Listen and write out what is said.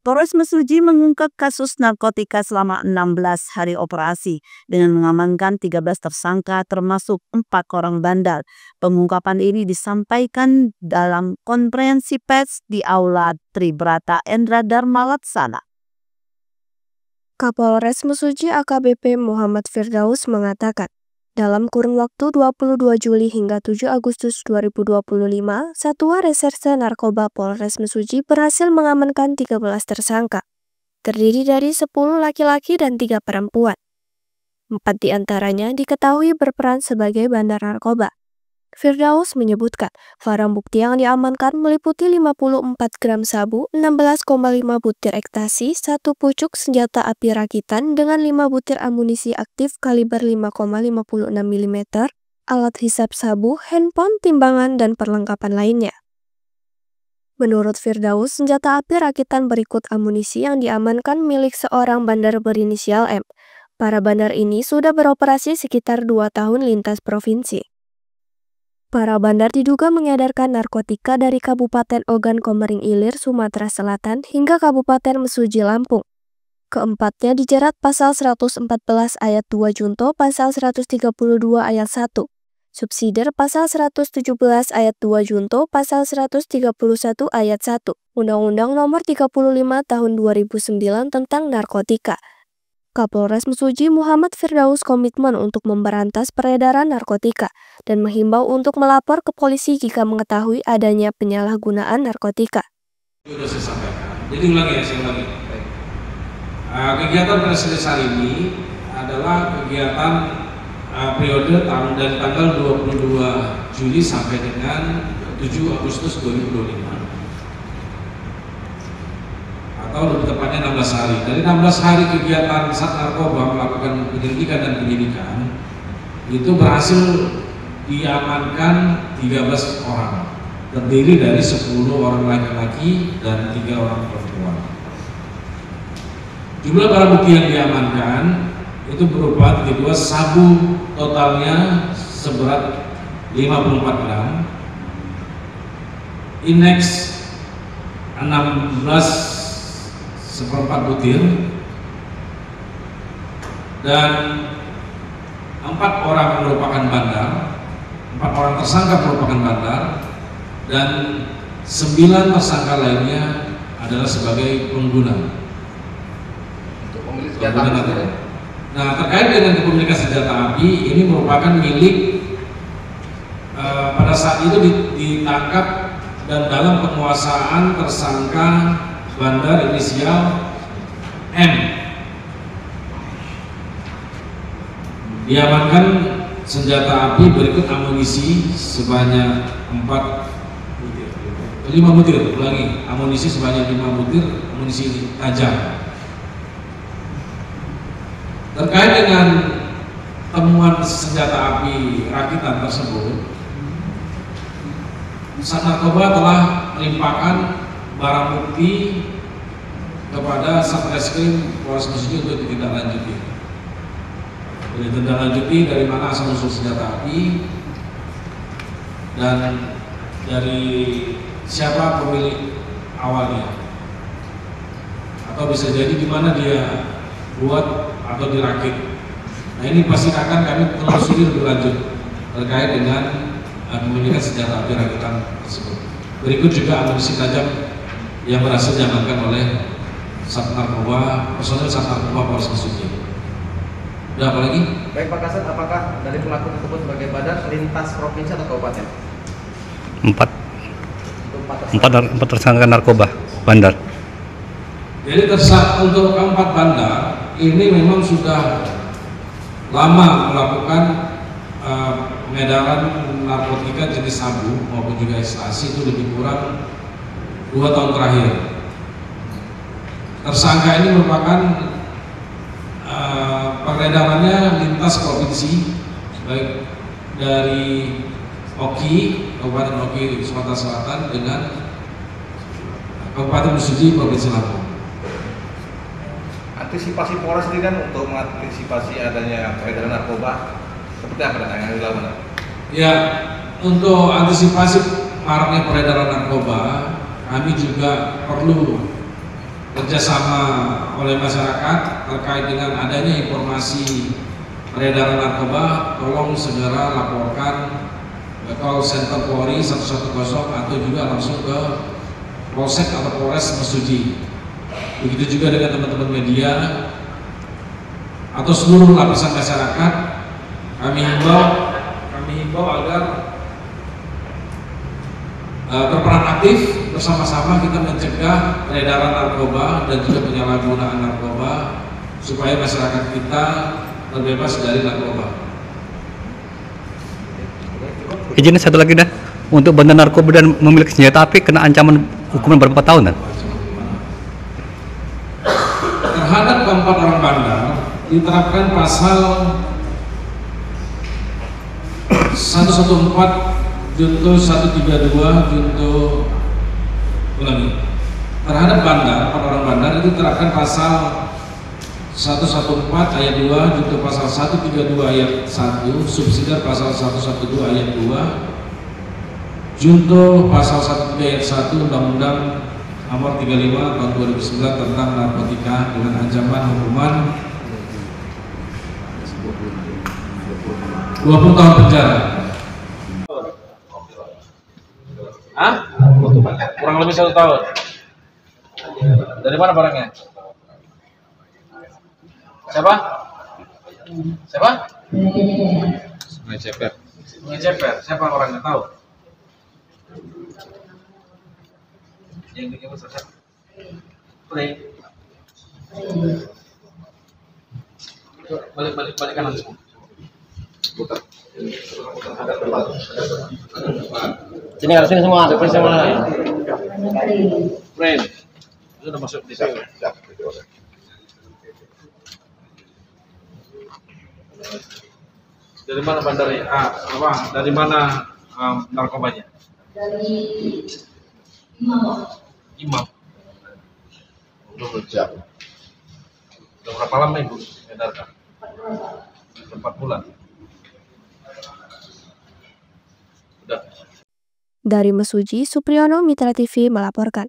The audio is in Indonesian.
Polres Mesuji mengungkap kasus narkotika selama 16 hari operasi dengan mengamankan 13 tersangka termasuk 4 orang bandar. Pengungkapan ini disampaikan dalam konferensi pers di Aula Tribrata Endra Dharma Laksana. Kapolres Mesuji AKBP Muhammad Firdaus mengatakan, dalam kurun waktu 22 Juli hingga 7 Agustus 2025, Satuan Reserse Narkoba Polres Mesuji berhasil mengamankan 13 tersangka, terdiri dari 10 laki-laki dan 3 perempuan. 4 diantaranya diketahui berperan sebagai bandar narkoba. Firdaus menyebutkan, barang bukti yang diamankan meliputi 54 gram sabu, 16,5 butir ekstasi, 1 pucuk senjata api rakitan dengan 5 butir amunisi aktif kaliber 5,56 mm, alat hisap sabu, handphone, timbangan, dan perlengkapan lainnya. Menurut Firdaus, senjata api rakitan berikut amunisi yang diamankan milik seorang bandar berinisial M. Para bandar ini sudah beroperasi sekitar 2 tahun lintas provinsi. Para bandar diduga mengedarkan narkotika dari Kabupaten Ogan Komering Ilir, Sumatera Selatan hingga Kabupaten Mesuji, Lampung. Keempatnya dijerat pasal 114 ayat 2 Junto, pasal 132 ayat 1. Subsidiar pasal 117 ayat 2 Junto, pasal 131 ayat 1. Undang-Undang Nomor 35 Tahun 2009 tentang narkotika. Kapolres Mesuji Muhammad Firdaus komitmen untuk memberantas peredaran narkotika dan menghimbau untuk melapor ke polisi jika mengetahui adanya penyalahgunaan narkotika. Sudah saya sampaikan. Jadi saya ulangi. Kegiatan Presiden hari ini adalah kegiatan periode dari tanggal 22 Juli sampai dengan 7 Agustus 2025. Atau lebih tepatnya 16 hari. Dari 16 hari kegiatan Sat Narkoba melakukan penyelidikan dan penyidikan, itu berhasil diamankan 13 orang, terdiri dari 10 orang laki-laki dan 3 orang perempuan. Jumlah barang bukti yang diamankan itu berupa 32 sabu, totalnya seberat 54 gram, indeks 16 seperempat butir, dan 4 orang merupakan bandar, 4 orang tersangka merupakan bandar, dan 9 tersangka lainnya adalah sebagai pengguna. Nah, terkait dengan kepemilikan senjata api, ini merupakan milik pada saat itu ditangkap dan dalam penguasaan tersangka bandar inisial M. Diamankan senjata api berikut amunisi sebanyak 5 butir, amunisi sebanyak 5 butir, amunisi tajam. Terkait dengan temuan senjata api rakitan tersebut, Sat Narkoba telah melimpahkan barang bukti kepada Satreskrim Polres Mesuji untuk ditindaklanjuti. Ditindaklanjuti dari mana asal usul senjata api dan dari siapa pemilik awalnya, atau bisa jadi di mana dia buat atau dirakit. Nah, ini pasti akan kami telusuri lebih lanjut terkait dengan pemilikan senjata api rakitan tersebut. Berikut juga amunisi tajam yang berhasil diamankan oleh Sat Narkoba, personel Sat Narkoba Polres Mesuji. Udah apa lagi? Baik Pak Kasat, apakah dari pelaku tersebut sebagai bandar lintas provinsi atau kabupaten? 4 tersangka narkoba bandar. Jadi untuk keempat bandar ini memang sudah lama melakukan pengedaran narkotika jenis sabu maupun juga ekstasi, itu lebih kurang 2 tahun terakhir. Tersangka ini merupakan peredarannya lintas provinsi, baik dari Oki, Kabupaten Oki Sumatera Selatan dengan Kabupaten Mesuji Provinsi Lampung. Antisipasi Polres ini kan untuk mengantisipasi adanya peredaran narkoba, seperti apa yang dilakukan? Ya, untuk antisipasi maraknya peredaran narkoba, kami juga perlu kerjasama oleh masyarakat terkait dengan adanya informasi peredaran narkoba, tolong segera laporkan ke call center Polri 110 atau juga langsung ke Polsek atau Polres Mesuji. Begitu juga dengan teman-teman media atau seluruh lapisan masyarakat. Kami himbau agar berperan aktif bersama-sama kita mencegah peredaran narkoba dan juga penyalahgunaan narkoba supaya masyarakat kita terbebas dari narkoba. Izin satu lagi dah, untuk bandar narkoba dan memiliki senjata api kena ancaman hukuman berapa tahun dan? Terhadap keempat orang bandar diterapkan pasal 114 junto 132 junto ulangi. Terhadap bandar, empat orang bandar itu diterapkan pasal 114 ayat 2 junto pasal 132 ayat 1 subsidiar pasal 112 ayat 2 junto pasal 13 ayat 1 Undang-Undang Nomor 35 tahun 2009 tentang narkotika dengan ancaman hukuman 20 tahun penjara. Hah? Kurang lebih 1 tahun. Dari mana barangnya? Siapa? Siapa? Sungai Ceper. Sungai Ceper. Siapa orangnya tahu? Yang bikin besar. Play. Balik kanan semua. Putar. Sini harus sini semua, depan semua. Friend. Itu udah masuk di sini. Dari mana bandarnya? Dari mana narkobanya? Dari Imam. Udah berjam. Udah berapa lama Ibu mengedarkan? 4 bulan. Udah. Dari Mesuji, Supriyono Mitra TV melaporkan.